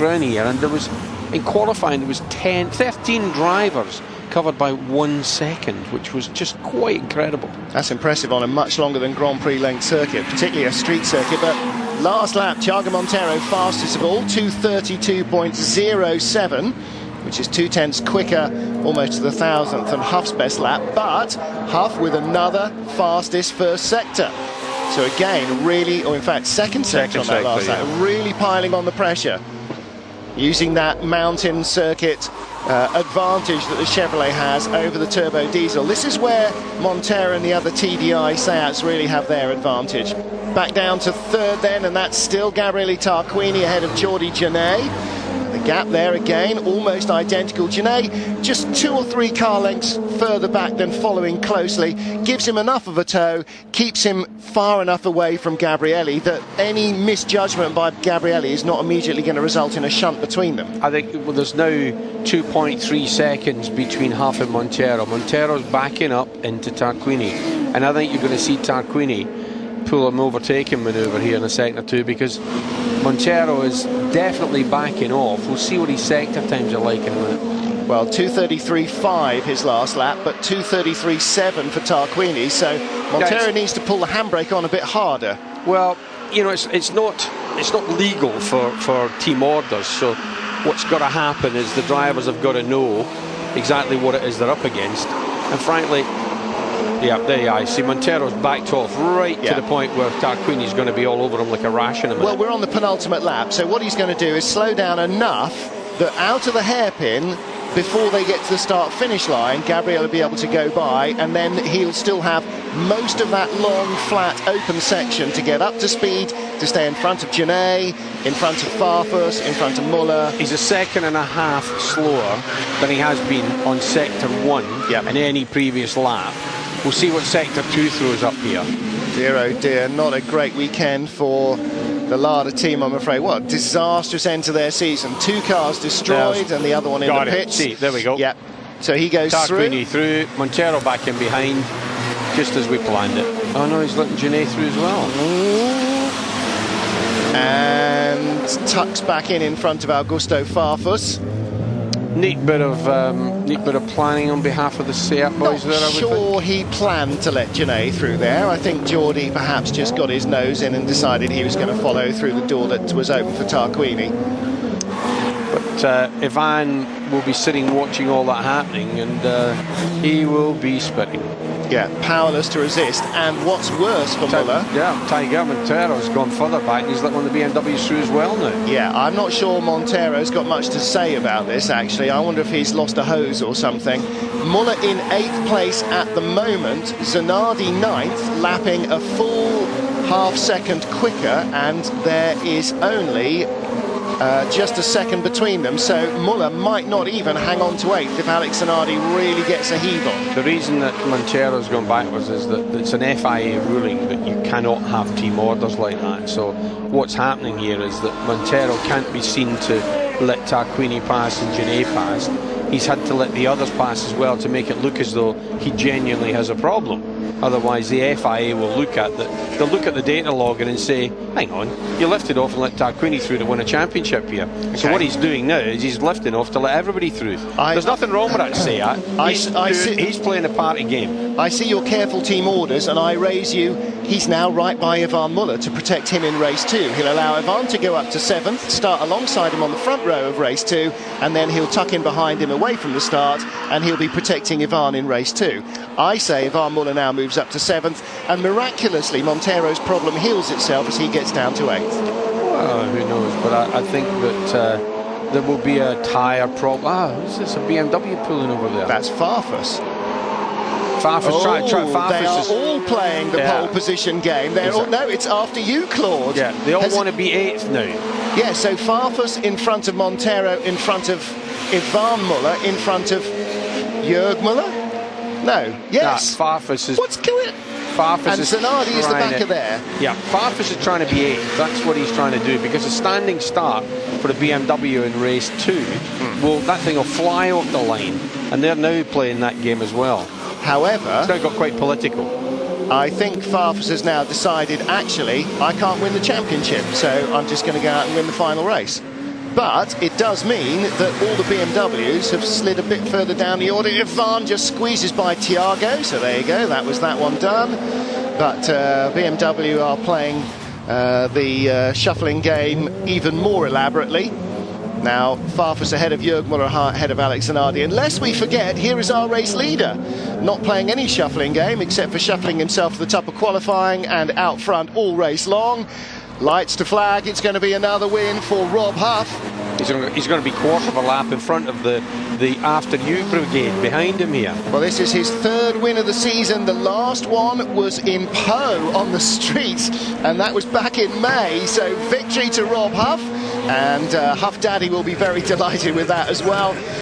round here, and there was, in qualifying, there was 13 drivers covered by 1 second, which was just quite incredible. That's impressive on a much longer than Grand Prix length circuit, particularly a street circuit. But last lap, Thiago Monteiro fastest of all, 2:32.07, which is 0.2 quicker, almost to the 1,000th than Huff's best lap. But Huff with another fastest first sector. So again, really, or in fact, second sector on that last lap, really piling on the pressure, using that mountain circuit advantage that the Chevrolet has over the turbo diesel. This is where Montero and the other TDI Seats really have their advantage. Back down to third then, and that's still Gabriele Tarquini ahead of Jordi Genet. The gap there again, almost identical. Genet just 2 or 3 car lengths further back than following closely, gives him enough of a tow, keeps him far enough away from Gabriele that any misjudgment by Gabriele is not immediately going to result in a shunt between them. I think there's now 2.3 seconds between Huff and Montero. Montero's backing up into Tarquini, and I think you're going to see Tarquini pull an overtaking manoeuvre here in a second or two, because Montero is definitely backing off. We'll see what his sector times are like in a minute. Well, 2:33.5 his last lap, but 2:33.7 for Tarquini, so Montero needs to pull the handbrake on a bit harder. Well, you know, it's not legal for team orders, so what's got to happen is the drivers have got to know exactly what it is they're up against, and frankly, yeah, there you are. See, Montero's backed off right to the point where Tarquini's going to be all over him like a rash in a minute. Well, we're on the penultimate lap, so what he's going to do is slow down enough that out of the hairpin, before they get to the start-finish line, Gabriele will be able to go by, and then he'll still have most of that long, flat, open section to get up to speed, to stay in front of Genet, in front of Farfus, in front of Muller. He's a second and a half slower than he has been on Sector 1 in any previous lap. We'll see what Sector 2 throws up here. Dear, oh dear, not a great weekend for the Lada team, I'm afraid. What a disastrous end to their season. 2 cars destroyed and the other one in the pits. See, there we go. Yep. So he goes Tarquini through, Montero back in behind, just as we planned it. Oh no, he's letting Genet through as well. And tucks back in front of Augusto Farfus. Neat bit of planning on behalf of the Seat boys there. Not sure he planned to let Genet through there. I think Jordi perhaps just got his nose in and decided he was going to follow through the door that was open for Tarquini. But Ivan will be sitting watching all that happening, and he will be spitting. Yeah, powerless to resist. And what's worse for Muller? Yeah, Tiger Montero's gone further back, and he's let one of the BMWs through as well now. Yeah, I'm not sure Montero's got much to say about this, actually. I wonder if he's lost a hose or something. Muller in 8th place at the moment. Zanardi 9th, lapping a full half second quicker, and there is only just a second between them, so Muller might not even hang on to 8th if Alex Zanardi really gets a heave on. The reason that Montero's gone backwards is that it's an FIA ruling that you cannot have team orders like that. So what's happening here is that Montero can't be seen to let Tarquini pass and Genet pass. He's had to let the others pass as well to make it look as though he genuinely has a problem. Otherwise, the FIA will look at they'll look at the data logger and say, hang on, you lifted off and let Tarquini through to win a championship here. Okay. So what he's doing now is he's lifting off to let everybody through. There's nothing wrong with that, say that. He's playing a party game. I see your careful team orders, and I raise you. He's now right by Ivan Muller to protect him in race 2. He'll allow Ivan to go up to 7th, start alongside him on the front row of race 2, and then he'll tuck in behind him away from the start, and he'll be protecting Ivan in race 2. I say Ivan Muller now moves up to 7th, and miraculously Montero's problem heals itself as he gets down to 8th. Well, who knows, but I think that there will be a tyre problem. Who's this? A BMW pulling over there? That's Farfus. Farfus they are all playing the pole position game. No, it's after you, Claude. Yeah, they all want to be 8th now. Yeah, so Farfus in front of Montero, in front of Ivan Muller, in front of Jörg Muller? No. Yes. Farfus is... What's going on? Farfus and Zanardi is the back of there. Yeah, Farfus is trying to be 8th. That's what he's trying to do, because a standing start for the BMW in race 2, well, that thing will fly off the line, and they're now playing that game as well. However, it's now got quite political. I think Farfus has now decided, actually, I can't win the championship, so I'm just going to go out and win the final race. But it does mean that all the BMWs have slid a bit further down the order. Ivan just squeezes by Thiago, so there you go, that was that one done. But BMW are playing the shuffling game even more elaborately. Now, Farfus ahead of Jürg Müller, ahead of Alex Zanardi. And lest we forget, here is our race leader, not playing any shuffling game, except for shuffling himself to the top of qualifying and out front all race long. Lights to flag, it's going to be another win for Rob Huff. He's going to be quarter of a lap in front of the After You brigade behind him here. Well, this is his third win of the season. The last one was in Po on the streets, and that was back in May. So victory to Rob Huff, and Huff Daddy will be very delighted with that as well.